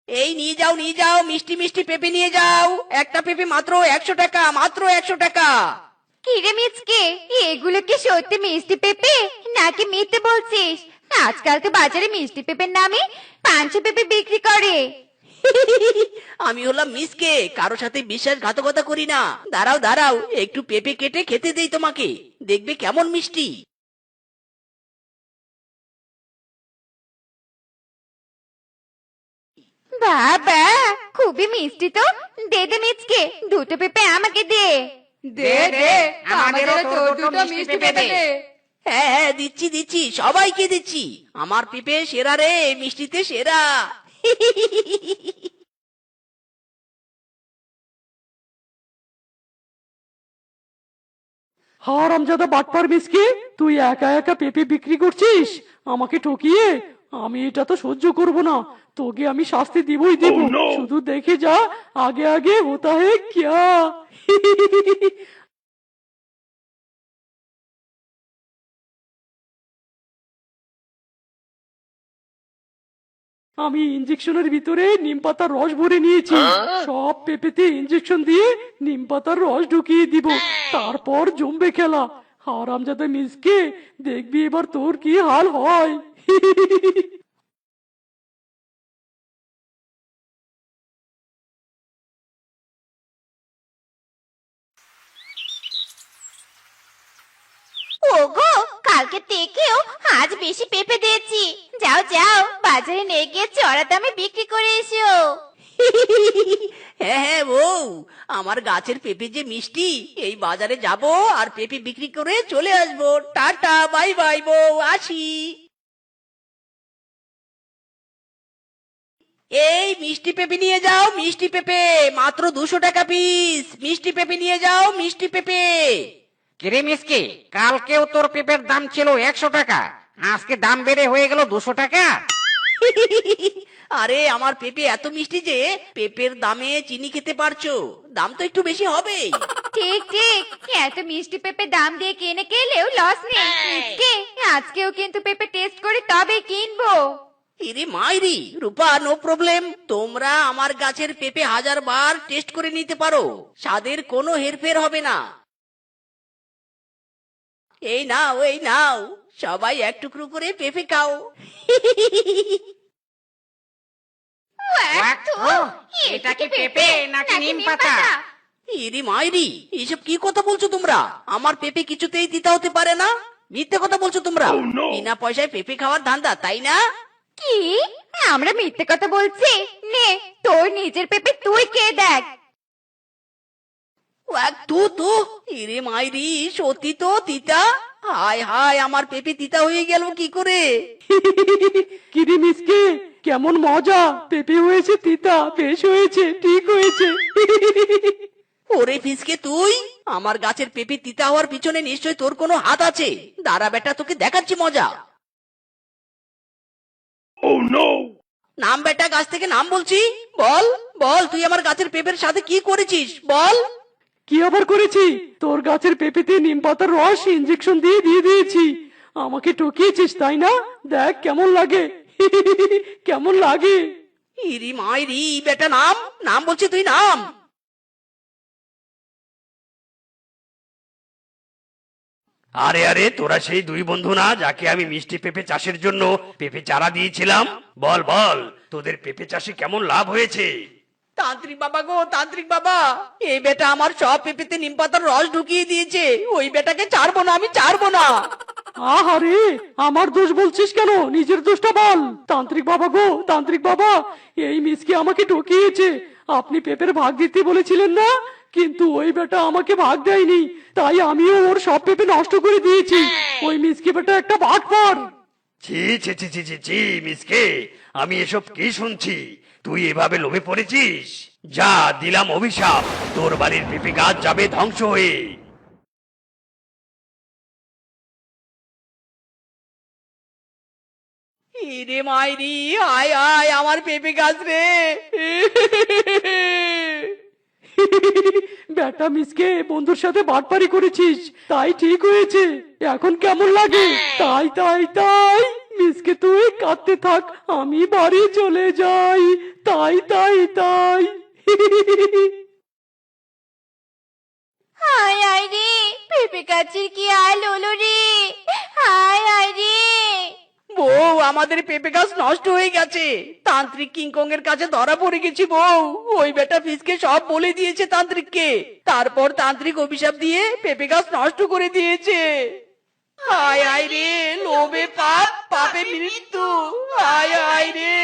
এই নিয়ে যাও মিষ্টি মিষ্টি পেঁপে নিয়ে যাও। একটা পেঁপে মাত্র 100 টাকা, মাত্র 100 টাকা। কিরে মিচকে, এগুলো কি সত্যি মিষ্টি পেঁপে নাকি মিথ্যে বলছিস? আজকাল তো বাজারে মিষ্টি পেঁপের নামে পাঞ্চে পেঁপে বিক্রি করে। আমি হলাম মিসকে, কারো সাথে বিশ্বাসঘাতকতা করি না। দাঁড়াও দাঁড়াও, একটু পেঁপে কেটে খেতে দেই তোমাকে, দেখবে কেমন মিষ্টি। বাবা, খুবই মিষ্টি তো। দে দে মিচকে, দুটো পেঁপে আমাকে দে। দে দে, আমাদেরও তোর দুটো মিষ্টি পেঁপে দে। হ্যাঁ হ্যাঁ, দিচ্ছি দিচ্ছি, সবাইকে দিচ্ছি। আমার পেঁপে সেরা রে, মিষ্টিতে সেরা। হারামজাদা বাটপার মিসকে, তুই একা একা পেঁপে বিক্রি করছিস আমাকে ঠকিয়ে। আমি এটা তো সহ্য করব না, তোকে আমি শাস্তি দিবই দিব। শুধু দেখে যা, আগে আগে হোতা হে ক্যা। আমি ইনজেকশনের ভিতরে নিম পাতার রস ভরে নিয়েছি। সব পেঁপেতে ইনজেকশন দিয়ে নিম পাতার রস ঢুকিয়ে দিব, তারপর জমবে খেলা। হারামজাদা মিসকে, দেখবি এবার তোর কি হাল হয়। ওগো, কালকে থেকেও আজ বেশি পেঁপে দিয়েছি। যাও যাও, বাজারে নিয়ে গিয়ে চড়া দামে বিক্রি করে এসো। হ্যাঁ হ্যাঁ বউ, আমার গাছের পেঁপে যে মিষ্টি, এই বাজারে যাব আর পেঁপে বিক্রি করে চলে আসবো। টাটা, বাই বাই বউ, আসি। এই মিষ্টি পেঁপে নিয়ে যাও, মিষ্টি পেঁপে মাত্র 200 টাকা পিস। মিষ্টি পেঁপে নিয়ে যাও, মিষ্টি পেঁপে। কিরে মিসকে, কালকেও তোর পেঁপের দাম ছিল 100 টাকা, আজকে দাম বেড়ে হয়ে গেল 200 টাকা। আরে আমার পেঁপে এত মিষ্টি যে পেঁপের দামে চিনি খেতে পারছো, দাম তো একটু বেশি হবেই। ঠিক ঠিক, এত মিষ্টি পেঁপে দাম দিয়ে কিনে খেলেও লস নেই। মিচকে, আজকেও কিন্তু পেঁপে টেস্ট করে তবে কিনবো। ইরে মাইরি রূপা, নো প্রবলেম। তোমরা আমার গাছের পেঁপে 1000 বার টেস্ট করে নিতে পারো, স্বাদের কোনো হেরফের হবে না। এই নাও, এই নাও, সবাই এক টুকরো করে পেঁপে খাও। এটা কি পেঁপে নাকি নিম পাতা? ইরি মাইরি, এসব কি কথা বলছো তোমরা? আমার পেঁপে কিছুতেই দিতে হতে পারে না। মিথ্যে কথা বলছো তোমরা। বিনা পয়সায় পেঁপে খাওয়ার ধান্দা, তাই না? কি, আমরা মিথ্যে কথা বলছি? নে, তোর নিজের পেঁপে তুই কে দেখ। তু তু, ইরে মাইরি, সত্যি তো তিতা। হায় হায়, আমার পেঁপে তিতা হয়ে গেল কি করে? কিরে মিসকে, কেমন মজা! পেঁপে হয়েছে তিতা, বেশ হয়েছে, ঠিক হয়েছে। ওরে ফিসকে তুই, আমার গাছের পেঁপে তিতা হওয়ার পিছনে নিশ্চয় তোর কোনো হাত আছে। দাঁড়া বেটা, তোকে দেখাচ্ছি মজা। নাম বেটা, গাছ থেকে নাম বলছি। বল বল, তুই আমার গাছের পেঁপের সাথে কি করেছিস বল। কি আবার করেছি? তোর গাছের পেঁপেতে নিম পাতার রস ইনজেকশন দিয়ে দিয়ে দিয়েছি। আমাকে ঠকিয়েছিস তাই না? দেখ কেমন লাগে। কেমন লাগে? ইরি মাইরি বেটা, নাম নাম বলছি, তুই নাম। আরে আরে, তোরা সেই দুই বন্ধু না যাকে আমি মিষ্টি পেঁপে চাষের জন্য পেঁপে চারা দিয়েছিলাম? বল বল, তোদের পেঁপে চাষে কেমন লাভ হয়েছে? তান্ত্রিক বাবা গো, তান্ত্রিক বাবা, এই বেটা আমার সব পেঁপেতে নিম পাতার রস ঢুকিয়ে দিয়েছে। ওই বেটাকে ছাড়বো না, আমি ছাড়বো না। আহারে, আমার দোষ বলছিস কেন? নিজের দোষটা বল। তান্ত্রিক বাবা গো, তান্ত্রিক বাবা, এই মিসকে আমাকে ঠকিয়েছে। আপনি পেঁপের ভাগ দিতে বলেছিলেন না, কিন্তু ওই বেটা আমাকে ভাগ দেয়নি, তাই আমিও ওর সব পেঁপে নষ্ট করে দিয়েছি। ওই মিসকে বেটা একটা বাটপার। ছি ছি ছি ছি ছি ছি, মিসকে, আমি এসব কি শুনছি? তুই এভাবে লোভে পড়েছিস? যা, দিলাম অভিশাপ, তোর বাড়ির পেঁপে গাছ যাবে ধ্বংস হয়ে। ইরে মাইরি, আয় আয় আমার পেঁপে গাছ রে। বেটা মিসকে, বন্ধুর সাথে বাটপারি করেছিস, তাই ঠিক হয়েছে। এখন কেমন লাগে? তাই তাই তাই, মিসকে তুই কাঁদতে থাক, আমি বাড়ি চলে যাই। তাই তাই তাই তাই হায় হায় রে, পেঁপে গাছের কি হাল হলো রে, হায় হায় রে। বউ, আমাদের পেঁপে গাছ নষ্ট হয়ে গেছে। তান্ত্রিক কিংকং এর কাছে ধরা পড়ে গেছি বউ। ওই বেটা ফিসকে সব বলে দিয়েছে তান্ত্রিককে। তারপর তান্ত্রিক অভিশাপ দিয়ে পেঁপে গাছ নষ্ট করে দিয়েছে। হায় হায় রে, লোভে পাপ, পাপে মৃত্যু। হায় হায় রে।